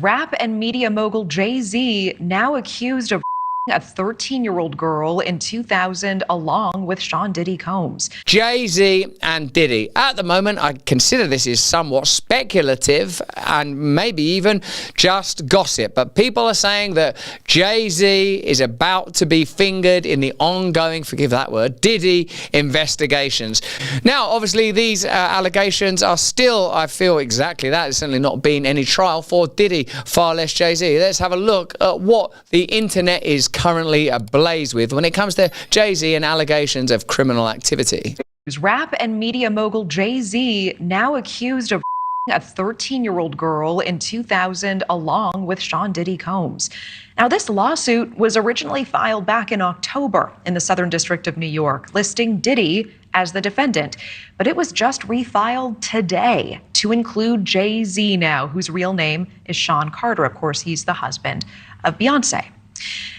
Rap and media mogul Jay-Z now accused of a 13-year-old girl in 2000 along with Sean Diddy Combs. Jay-Z and Diddy. At the moment, I consider this is somewhat speculative and maybe even just gossip. But people are saying that Jay-Z is about to be fingered in the ongoing, forgive that word, Diddy investigations. Now, obviously, these allegations are still, I feel exactly that. There's certainly not been any trial for Diddy, far less Jay-Z. Let's have a look at what the internet is currently ablaze with when it comes to Jay-Z and allegations of criminal activity. Rap and media mogul Jay-Z now accused of a 13-year-old girl in 2000 along with Sean Diddy Combs. Now, this lawsuit was originally filed back in October in the Southern District of New York, listing Diddy as the defendant. But it was just refiled today to include Jay-Z now, whose real name is Sean Carter. Of course, he's the husband of Beyonce.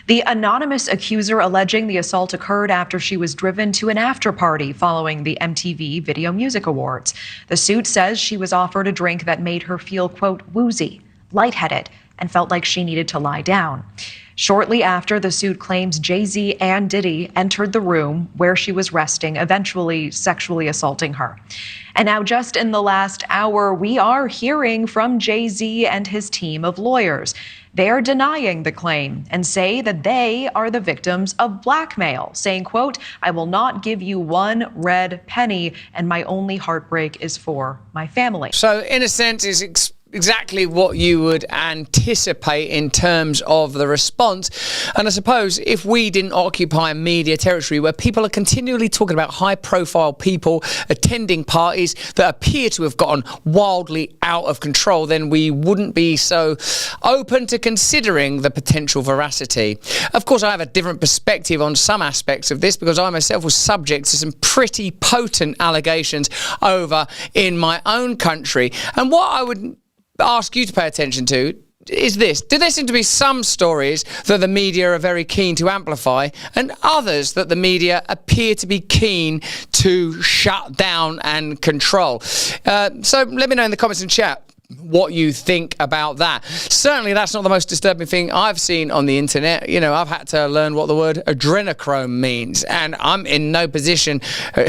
The anonymous accuser alleging the assault occurred after she was driven to an after-party following the MTV Video Music Awards. The suit says she was offered a drink that made her feel, quote, woozy, lightheaded, and felt like she needed to lie down. Shortly after, the suit claims Jay-Z and Diddy entered the room where she was resting, eventually sexually assaulting her. And now, just in the last hour, we are hearing from Jay-Z and his team of lawyers. They are denying the claim and say that they are the victims of blackmail, saying, quote, I will not give you one red penny, and my only heartbreak is for my family. So, in a sense, it's exactly what you would anticipate in terms of the response. And I suppose if we didn't occupy media territory where people are continually talking about high-profile people attending parties that appear to have gotten wildly out of control, then we wouldn't be so open to considering the potential veracity. Of course, I have a different perspective on some aspects of this because I myself was subject to some pretty potent allegations over in my own country. And what I would ask you to pay attention to is this. Do there seem to be some stories that the media are very keen to amplify and others that the media appear to be keen to shut down and control? So let me know in the comments and chat what you think about that. Certainly that's not the most disturbing thing I've seen on the internet. You know, I've had to learn what the word adrenochrome means, and I'm in no position,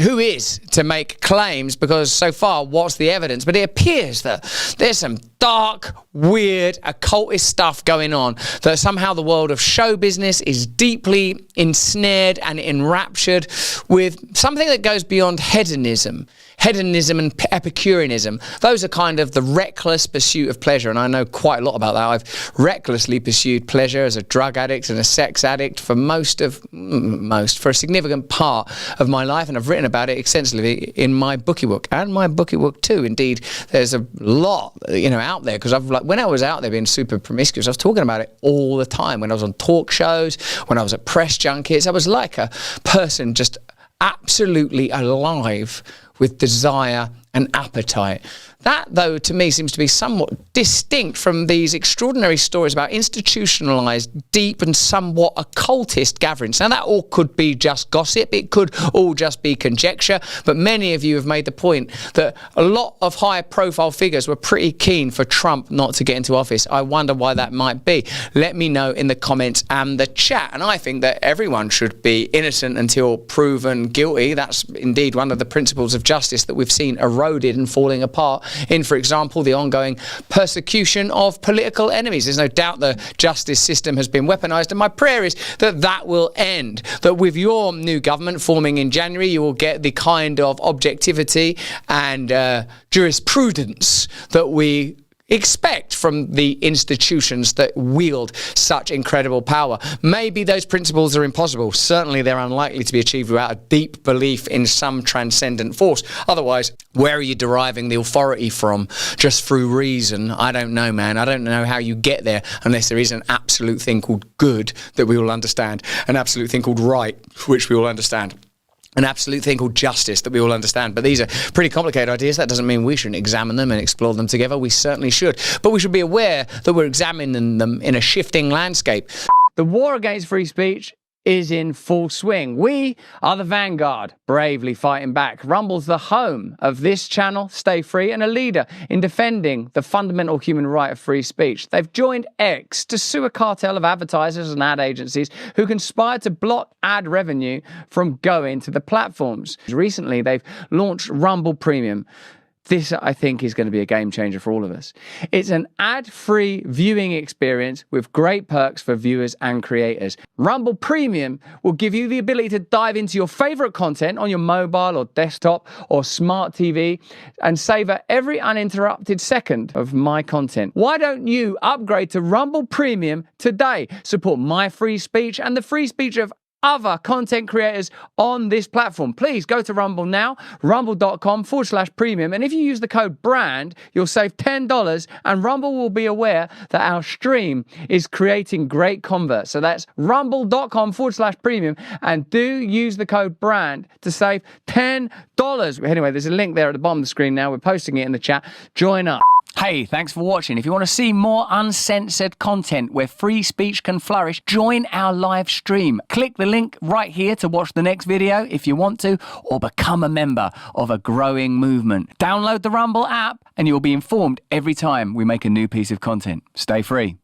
who is, to make claims because so far, what's the evidence? But it appears that there's some dark, weird, occultist stuff going on, that somehow the world of show business is deeply ensnared and enraptured with something that goes beyond hedonism. Hedonism and Epicureanism, those are kind of the reckless pursuit of pleasure, and I know quite a lot about that. I've recklessly pursued pleasure as a drug addict and a sex addict for for a significant part of my life, and I've written about it extensively in my bookie book and my bookie book too. Indeed, there's a lot, out there because when I was out there being super promiscuous, I was talking about it all the time. When I was on talk shows, when I was at press junkets, I was like a person just absolutely alive with desire and appetite. That, though, to me seems to be somewhat distinct from these extraordinary stories about institutionalized, deep and somewhat occultist gatherings. Now, that all could be just gossip. It could all just be conjecture. But many of you have made the point that a lot of high-profile figures were pretty keen for Trump not to get into office. I wonder why that might be. Let me know in the comments and the chat. And I think that everyone should be innocent until proven guilty. That's indeed one of the principles of justice that we've seen eroded and falling apart in, for example, the ongoing persecution of political enemies. There's no doubt the justice system has been weaponized, and my prayer is that that will end, that with your new government forming in January, you will get the kind of objectivity and jurisprudence that we expect from the institutions that wield such incredible power. Maybe those principles are impossible. Certainly they're unlikely to be achieved without a deep belief in some transcendent force. Otherwise, where are you deriving the authority from? Just through reason? I don't know, man. I don't know how you get there unless there is an absolute thing called good that we all understand, an absolute thing called right, which we all understand, an absolute thing called justice that we all understand. But these are pretty complicated ideas. That doesn't mean we shouldn't examine them and explore them together. We certainly should. But we should be aware that we're examining them in a shifting landscape. The war against free speech is in full swing. We are the vanguard, bravely fighting back. Rumble's the home of this channel, Stay Free, and a leader in defending the fundamental human right of free speech. They've joined X to sue a cartel of advertisers and ad agencies who conspired to block ad revenue from going to the platforms. Recently, they've launched Rumble Premium. This, I think, is going to be a game changer for all of us. It's an ad-free viewing experience with great perks for viewers and creators. Rumble Premium will give you the ability to dive into your favorite content on your mobile or desktop or smart TV and savor every uninterrupted second of my content. Why don't you upgrade to Rumble Premium today? Support my free speech and the free speech of other content creators on this platform. Please go to Rumble now, rumble.com/premium. And if you use the code BRAND, you'll save $10 and Rumble will be aware that our stream is creating great converts. So that's rumble.com/premium and do use the code BRAND to save $10. Anyway, there's a link there at the bottom of the screen now. We're posting it in the chat. Join up. Hey, thanks for watching. If you want to see more uncensored content where free speech can flourish, join our live stream. Click the link right here to watch the next video if you want to, or become a member of a growing movement. Download the Rumble app and you'll be informed every time we make a new piece of content. Stay free.